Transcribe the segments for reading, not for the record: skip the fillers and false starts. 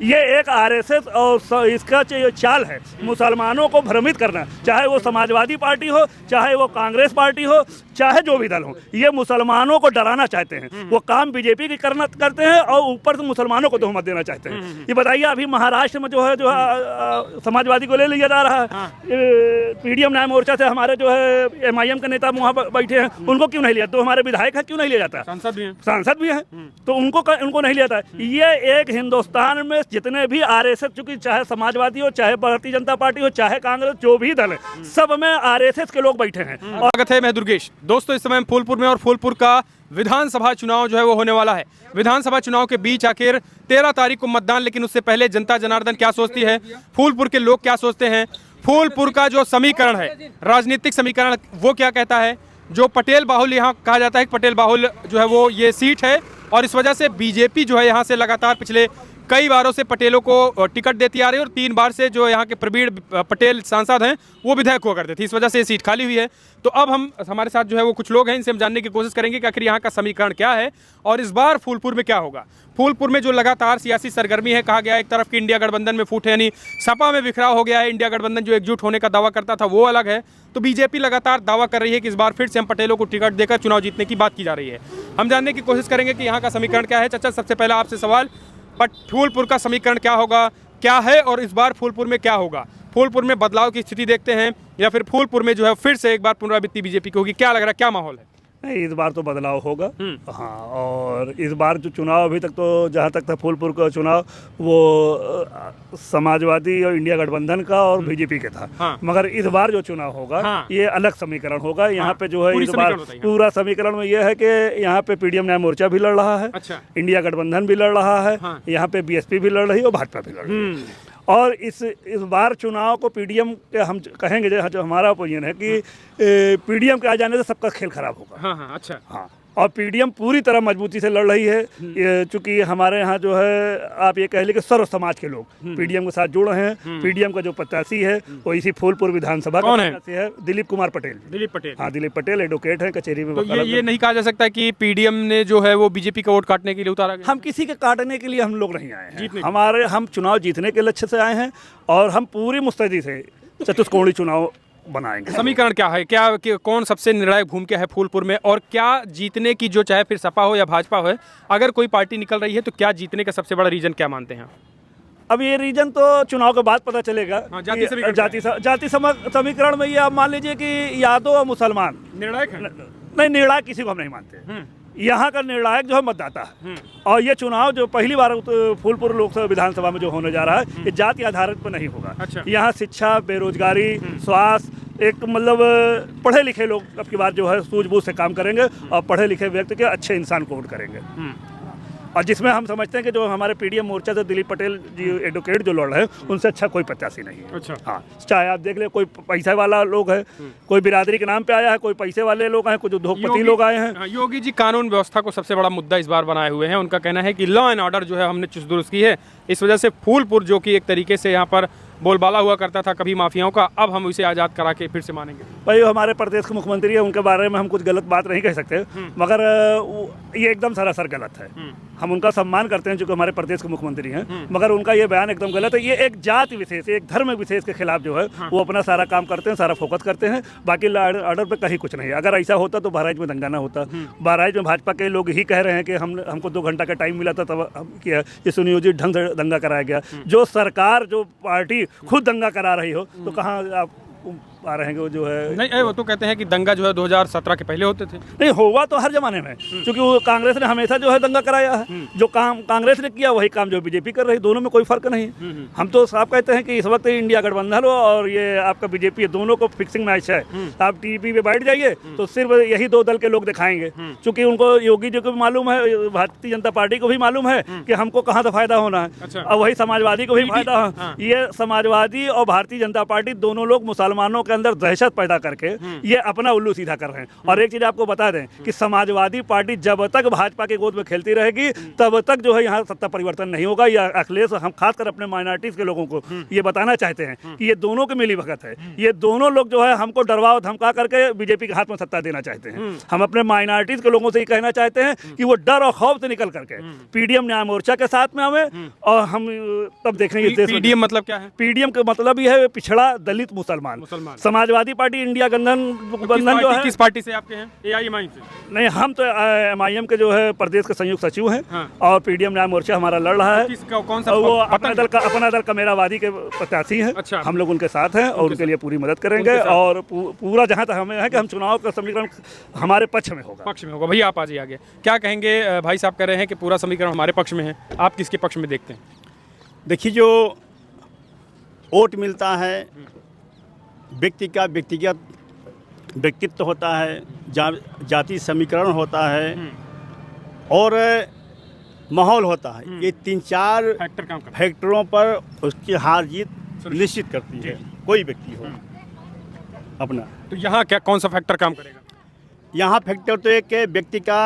ये एक आरएसएस और इसका चाल है मुसलमानों को भ्रमित करना, चाहे वो समाजवादी पार्टी हो, चाहे वो कांग्रेस पार्टी हो, चाहे जो भी दल हो, ये मुसलमानों को डराना चाहते हैं। वो काम बीजेपी की करते हैं और ऊपर से मुसलमानों को तोहमत देना चाहते हैं। ये बताइए, अभी महाराष्ट्र में जो है समाजवादी को ले लिया जा रहा है, पीडीएम न्याय मोर्चा से हमारे जो है एमआईएम के नेता वहाँ बैठे हैं, उनको क्यों नहीं लिया? तो हमारे विधायक है, क्यों नहीं लिया जाता? सांसद भी हैं, तो उनको नहीं लिया जाता। ये एक हिंदुस्तान में जितने भी आरएसएस, चूंकि चाहे समाजवादी हो, चाहे भारतीय जनता पार्टी हो, चाहे कांग्रेस, जो भी दल है, सब में आरएसएस के लोग बैठे हैं। स्वागत है, मैं दुर्गेश। दोस्तों, इस समय फूलपुर में और फूलपुर का विधानसभा चुनाव जो है वो होने वाला है। विधानसभा चुनाव के बीच आखिर 13 तारीख को मतदान, लेकिन उससे पहले जनता जनार्दन क्या सोचती है, फूलपुर के लोग क्या सोचते हैं, फूलपुर का जो समीकरण है, राजनीतिक समीकरण, वो क्या कहता है। जो पटेल बाहुल यहाँ कहा जाता है, पटेल बाहुल जो है वो ये सीट है और इस वजह से बीजेपी जो है यहाँ से लगातार पिछले कई बारों से पटेलों को टिकट देती आ रही है और 3 बार से जो यहाँ के प्रवीण पटेल सांसद हैं वो विधायक हुआ करते थे। इस वजह से ये सीट खाली हुई है। तो अब हमारे साथ जो है वो कुछ लोग हैं, इनसे हम जानने की कोशिश करेंगे कि आखिर यहाँ का समीकरण क्या है और इस बार फूलपुर में क्या होगा। फूलपुर में जो लगातार सियासी सरगर्मी है, कहा गया एक तरफ की इंडिया गठबंधन में फूट है, यानी सपा में बिखराव हो गया है। इंडिया गठबंधन जो एकजुट होने का दावा करता था वो अलग है। तो बीजेपी लगातार दावा कर रही है कि इस बार फिर से हम पटेलों को टिकट देकर चुनाव जीतने की बात की जा रही है। हम जानने की कोशिश करेंगे कि यहाँ का समीकरण क्या है। चाचा, सबसे पहला आपसे सवाल, फूलपुर का समीकरण क्या होगा, क्या है और इस बार फूलपुर में क्या होगा? फूलपुर में बदलाव की स्थिति देखते हैं या फिर फूलपुर में जो है फिर से एक बार पुनरावृत्ति बीजेपी की होगी? क्या लग रहा है, क्या माहौल है? नहीं, इस बार तो बदलाव होगा। हाँ, और इस बार जो चुनाव अभी तक तो जहाँ तक था फूलपुर का चुनाव, वो समाजवादी और इंडिया गठबंधन का और बीजेपी का था। हाँ। मगर इस बार जो चुनाव होगा, ये अलग समीकरण होगा। यहाँ पे जो है इस बार पूरा समीकरण में ये है कि यहाँ पे पीडीएम न्याय मोर्चा भी लड़ रहा है, अच्छा। इंडिया गठबंधन भी लड़ रहा है, यहाँ पे बीएसपी भी लड़ रही है और भाजपा भी लड़ रही है। और इस बार चुनाव को पीडीएम के हम कहेंगे, जो हमारा ओपिनियन है कि पीडीएम के आ जाने से सबका खेल खराब होगा। हाँ, अच्छा। हाँ, और पीडीएम पूरी तरह मजबूती से लड़ रही है। चूंकि हमारे यहाँ जो है, आप ये कह लीजिए कि सर्व समाज के लोग पीडीएम के साथ जुड़ रहे हैं। पीडीएम का जो प्रत्याशी है वो इसी फूलपुर विधानसभा का प्रत्याशी है, दिलीप कुमार पटेल। दिलीप पटेल, हाँ, दिलीप पटेल एडवोकेट है, कचहरी में। तो ये नहीं कहा जा सकता कि पीडीएम ने जो है वो बीजेपी का वोट काटने के लिए उतारा गया? हम किसी के काटने के लिए हम लोग नहीं आए हैं। हम चुनाव जीतने के लक्ष्य से आए हैं और हम पूरी मुस्तैदी से चतुष्कोणीय चुनाव बनाएंगे। समीकरण क्या है, क्या कौन सबसे निर्णायक भूमिका है फूलपुर में, और क्या जीतने की, जो चाहे फिर सपा हो या भाजपा हो, अगर कोई पार्टी निकल रही है तो क्या जीतने का सबसे बड़ा रीजन क्या मानते हैं? अब ये रीजन तो चुनाव के बाद पता चलेगा। जाति समीकरण में ये आप मान लीजिए कि यादव और मुसलमान निर्णायक है। नहीं, निर्णायक किसी को हम नहीं मानते। यहाँ का निर्णायक जो है मतदाता है। और ये चुनाव जो पहली बार फूलपुर लोकसभा विधानसभा में जो होने जा रहा है, ये जाति आधारित पर नहीं होगा। अच्छा। यहाँ शिक्षा, बेरोजगारी, स्वास्थ्य, एक मतलब पढ़े लिखे लोग अब की बार जो है सूझबूझ से काम करेंगे और पढ़े लिखे व्यक्ति के अच्छे इंसान को वोट करेंगे। और जिसमें हम समझते हैं कि जो हमारे पीडीएम मोर्चा से दिलीप पटेल जी एडवोकेट जो लड़ रहे हैं, उनसे अच्छा कोई प्रत्याशी नहीं है। अच्छा। हाँ, चाहे आप देख ले, कोई पैसे वाला लोग है, कोई बिरादरी के नाम पे आया है, कोई पैसे वाले लोग हैं, कुछ उद्योगपति लोग आए हैं। योगी जी कानून व्यवस्था को सबसे बड़ा मुद्दा इस बार बनाए हुए हैं। उनका कहना है कि लॉ एंड ऑर्डर जो है हमने चुस्त दुरुस्त की है। इस वजह से फूलपुर जो कि एक तरीके से यहाँ पर बोलबाला हुआ करता था कभी माफियाओं का, अब हम उसे आज़ाद करा के फिर से मानेंगे। भाई, हमारे प्रदेश के मुख्यमंत्री है, उनके बारे में हम कुछ गलत बात नहीं कह सकते, मगर ये एकदम सरासर गलत है। हम उनका सम्मान करते हैं जो हमारे प्रदेश के मुख्यमंत्री हैं, मगर उनका ये बयान एकदम गलत है। ये एक जाति विशेष, एक धर्म विशेष के खिलाफ जो है वो अपना सारा काम करते हैं, सारा फोकस करते हैं। बाकी ऑर्डर पे कहीं कुछ नहीं है। अगर ऐसा होता तो बहराइच में दंगा ना होता। बहराइच में भाजपा के लोग ही कह रहे हैं कि हमको 2 घंटा का टाइम मिला था, तब किया, ये सुनियोजित ढंग से दंगा कराया गया। जो सरकार, जो पार्टी खुद दंगा करा रही हो, तो कहाँ आप आ रहे हैं वो जो है। नहीं, वो तो कहते हैं कि दंगा जो है 2017 के पहले होते थे। नहीं, हुआ तो हर जमाने में, क्योंकि वो कांग्रेस ने हमेशा जो है दंगा कराया है। जो काम कांग्रेस ने किया वही काम जो बीजेपी कर रही है, दोनों में कोई फर्क नहीं। हम तो साफ कहते हैं कि इस वक्त इंडिया गठबंधन हो और ये आपका बीजेपी, दोनों को फिक्सिंग मैच है। आप टीवी पे बैठ जाइए तो सिर्फ यही 2 दल के लोग दिखाएंगे, क्योंकि उनको योगी जी को भी मालूम है, भारतीय जनता पार्टी को भी मालूम है कि हमको कहाँ से फायदा होना है। और वही समाजवादी को भी फायदा है। ये समाजवादी और भारतीय जनता पार्टी दोनों लोग मुसलमानों के अंदर दहशत पैदा करके ये अपना उल्लू सीधा कर रहे हैं। और एक चीज़ आपको बता दें कि समाजवादी पार्टी जब तक भाजपा के गोद में खेलती रहेगी तब तक जो है यहाँ सत्ता परिवर्तन नहीं होगा। या अखिलेश हम खासकर अपने माइनॉरिटीज़ के लोगों को ये बताना चाहते हैं कि ये दोनों की मिली भगत है। ये दोनों लोग जो है हमको डरवा धमका करके बीजेपी के हाथ में सत्ता देना चाहते हैं। हम अपने माइनॉरिटीज़ के लोगों से ये कहना चाहते हैं कि वो डर और खौफ से निकल करके पीडीएम न्याय मोर्चा के साथ में आवे और हम तब देखेंगे। पीडीएम मतलब क्या है? पीडीएम का मतलब ये है पिछड़ा दलित मुसलमान। समाजवादी पार्टी इंडिया गठबंधन जो है। किस पार्टी से आपके हैं? एआईएमआई से? नहीं, हम तो एमआईएम के जो है प्रदेश के संयुक्त सचिव हैं। हाँ। और पीडीएम न्याय मोर्चा हमारा लड़ रहा है। कौन सा? वो अपना दल कमेरावादी के प्रत्याशी हैं। अच्छा। हम लोग उनके साथ हैं और उनके लिए पूरी मदद करेंगे और पूरा जहां तक हमें है कि हम चुनाव का समीकरण हमारे पक्ष में होगा। भैया आप आ जाइए आगे। क्या कहेंगे? भाई साहब कह रहे हैं कि पूरा समीकरण हमारे पक्ष में है, आप किसके पक्ष में देखते हैं? देखिए, जो वोट मिलता है व्यक्ति का व्यक्तिगत व्यक्तित्व होता है, जाति समीकरण होता है और माहौल होता है। ये 3-4 फैक्टरों पर उसकी हार जीत निश्चित करती है कोई व्यक्ति हो अपना। तो यहाँ क्या कौन सा फैक्टर काम करेगा? यहाँ फैक्टर तो एक व्यक्ति का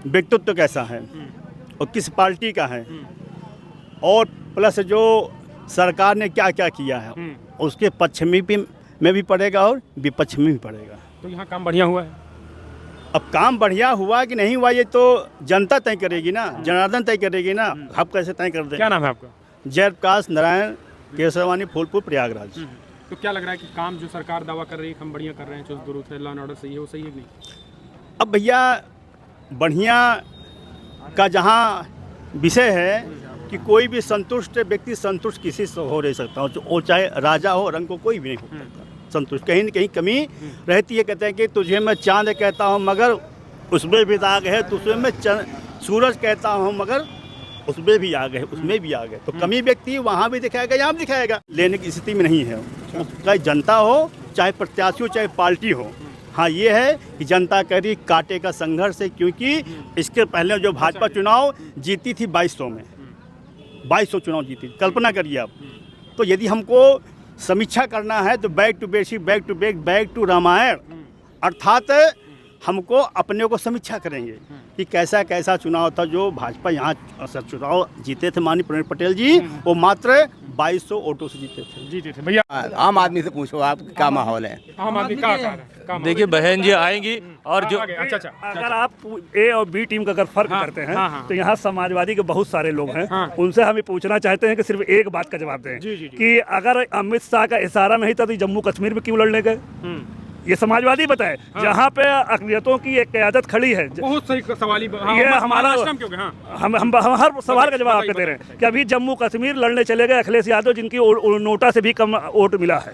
व्यक्तित्व कैसा है और किस पार्टी का है और प्लस जो सरकार ने क्या क्या किया है उसके पक्ष में भी पड़ेगा और विपक्ष में भी पड़ेगा। तो यहाँ काम बढ़िया हुआ है? अब काम बढ़िया हुआ कि नहीं हुआ ये तो जनता तय करेगी ना, जनार्दन तय करेगी ना। आप कैसे तय कर दें? क्या नाम है आपका? जयप्रकाश नारायण, केसरवानी, फूलपुर, प्रयागराज। तो क्या लग रहा है कि काम जो सरकार दावा कर रही है हम बढ़िया कर रहे हैं, चुस्त दुरुस्त है, लॉ एंड ऑर्डर सही है, वो सही है कि नहीं? अब भैया बढ़िया का जहाँ विषय है कि कोई भी संतुष्ट व्यक्ति संतुष्ट किसी से हो नहीं सकता, वो चाहे राजा हो, रंग को कोई भी नहीं हो सकता संतुष्ट। कहीं न कहीं कमी रहती है। कहते हैं कि तुझे मैं चांद कहता हूँ मगर उसमें भी दाग है, तुझे मैं सूरज कहता हूँ मगर उसमें भी आ गए, उसमें भी आ गए। तो कमी व्यक्ति वहाँ भी दिखाएगा, यहाँ भी दिखाएगा। लेने की स्थिति में नहीं है, चाहे जनता हो, चाहे प्रत्याशी हो, चाहे पार्टी हो। हाँ, ये है कि जनता कह रही कांटे का संघर्ष है, क्योंकि इसके पहले जो भाजपा चुनाव जीती थी 2200 में, 2200 चुनाव जीती। कल्पना करिए आप। तो यदि हमको समीक्षा करना है तो back to basic, back to Ramayana, अर्थात हमको अपने को समीक्षा करेंगे कि कैसा कैसा चुनाव था। जो भाजपा यहाँ चुनाव जीते थे माननीय प्रवीण पटेल जी, वो मात्र 2200 वोटों से जीते थे। भैया आम आदमी से पूछो आप क्या माहौल है? आम आदमी का देखिए बहन जी आएंगी और जो अच्छा अगर आप ए और बी टीम का अगर फर्क करते हैं तो यहाँ समाजवादी के बहुत सारे लोग हैं। उनसे हम ये पूछना चाहते हैं कि सिर्फ एक बात का जवाब दें कि अगर अमित शाह का इशारा नहीं था तो जम्मू कश्मीर में क्यों लड़ने गए? ये समाजवादी बताए। जहाँ पे अक़लियतों की एक क़यादत खड़ी है। बहुत सही सवाल। ये हमारा हम हर सवाल का जवाब आपको दे रहे हैं कि अभी जम्मू कश्मीर लड़ने चले गए अखिलेश यादव, जिनकी नोटा से भी कम वोट मिला है।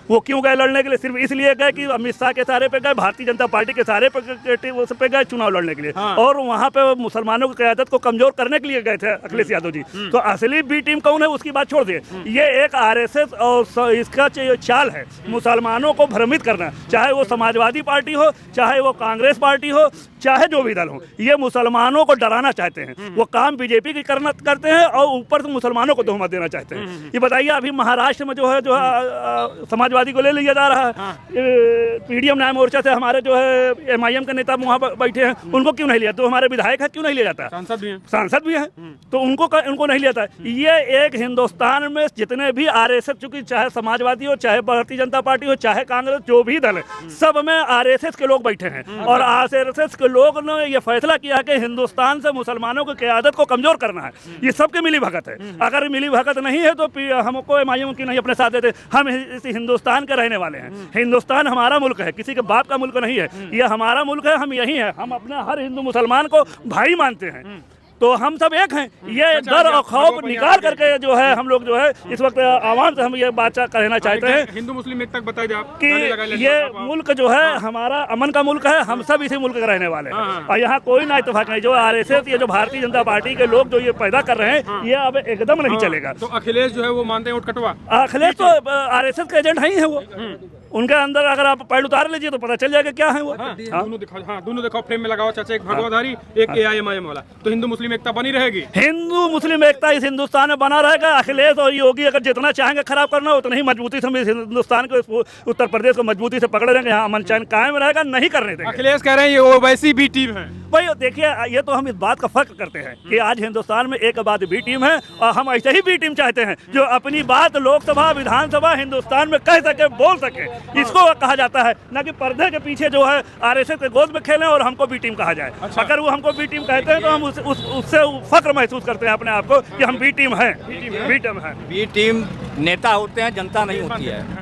वो क्यों गए लड़ने के लिए? सिर्फ इसलिए गए कि अमित शाह के सहारे पे गए, भारतीय जनता पार्टी के सहारे पे गए चुनाव लड़ने के लिए। और वहाँ पे मुसलमानों की क़यादत को कमजोर करने के लिए गए थे अखिलेश यादव जी। तो असली बी टीम कौन है उसकी बात छोड़ दिए। ये एक RSS और इसका चाल है मुसलमानों को भ्रमित करना, चाहे वो समाजवादी पार्टी हो, चाहे वो कांग्रेस पार्टी हो, चाहे जो भी दल हो। ये मुसलमानों को डराना चाहते हैं। वो काम बीजेपी की करते हैं और ऊपर से मुसलमानों को तोहमत देना चाहते हैं। ये बताइए, अभी महाराष्ट्र में जो है समाजवादी को ले लिया जा रहा है। पीडीएम न्याय मोर्चा से हमारे जो है MIM के नेता वहाँ बैठे हैं, उनको क्यों नहीं लिया? तो हमारे विधायक है, क्यों नहीं लिया जाता? सांसद भी हैं तो उनको नहीं लिया जाता। ये एक हिंदुस्तान में जितने भी RSS, चूंकि चाहे समाजवादी हो, चाहे भारतीय जनता पार्टी हो, चाहे कांग्रेस, जो भी दल है, सब में RSS के लोग बैठे हैं। और RSS के लोग ने ये फैसला किया कि हिंदुस्तान से मुसलमानों की क़यादत को कमजोर करना है। ये सबके मिली भगत है। अगर मिली भगत नहीं है तो हमको MIM की नहीं अपने साथ देते। हम इस हिंदुस्तान के रहने वाले हैं। हिंदुस्तान हमारा मुल्क है, किसी के बाप का मुल्क नहीं है। ये हमारा मुल्क है, हम यही हैं। हम अपने हर हिंदू मुसलमान को भाई मानते हैं। तो हम सब एक हैं। ये डर और खौफ निकाल करके जो है हम लोग जो है इस वक्त आवाम से हम ये बात कहना चाहते हैं। हिंदू मुस्लिम एकता बताइए आप कि ये मुल्क जो है हमारा अमन का मुल्क है। हम सब इसी मुल्क के रहने वाले हैं और यहाँ कोई ना इत्तेफाक नहीं। जो RSS, ये जो भारतीय जनता पार्टी के लोग जो ये पैदा कर रहे हैं, ये अब एकदम नहीं चलेगा। तो अखिलेश जो है वो मानते हैं वोट कटवा? अखिलेश तो RSS का एजेंट नहीं है। वो उनके अंदर अगर आप पैड उतार लीजिए तो पता चल जाएगा क्या है वो। हाँ, दोनों दिखाओ फ्रेम में लगाओ चाचा, एक भगवाधारी एक AIMIM वाला, तो हिंदू मुस्लिम एकता बनी रहेगी। हिंदू मुस्लिम एकता इस हिंदुस्तान में बना रहेगा। अखिलेश और योगी अगर जितना चाहेंगे खराब करना उतना ही मजबूती से हम इस हिंदुस्तान को, उत्तर प्रदेश को मजबूती से पकड़े रहेंगे। यहाँ अमन चैन कायम रहेगा, नहीं करने देंगे। अखिलेश कह रहे हैं ये ओवैसी बी टीम है। भाई देखिए, ये तो हम इस बात का फर्क करते हैं कि आज हिंदुस्तान में एक बाद बी टीम है और हम ऐसे ही बी टीम चाहते हैं जो अपनी बात लोकसभा विधानसभा हिंदुस्तान में कह सके, बोल सके, इसको कहा जाता है। ना कि पर्दे के पीछे जो है RSS के गोद में खेलें और हमको बी टीम कहा जाए। अगर वो हमको बी टीम कहते हैं तो हम उससे फक्र महसूस करते हैं अपने आप को कि हम बी टीम हैं, बी टीम है। बी टीम नेता होते हैं, जनता नहीं होती है।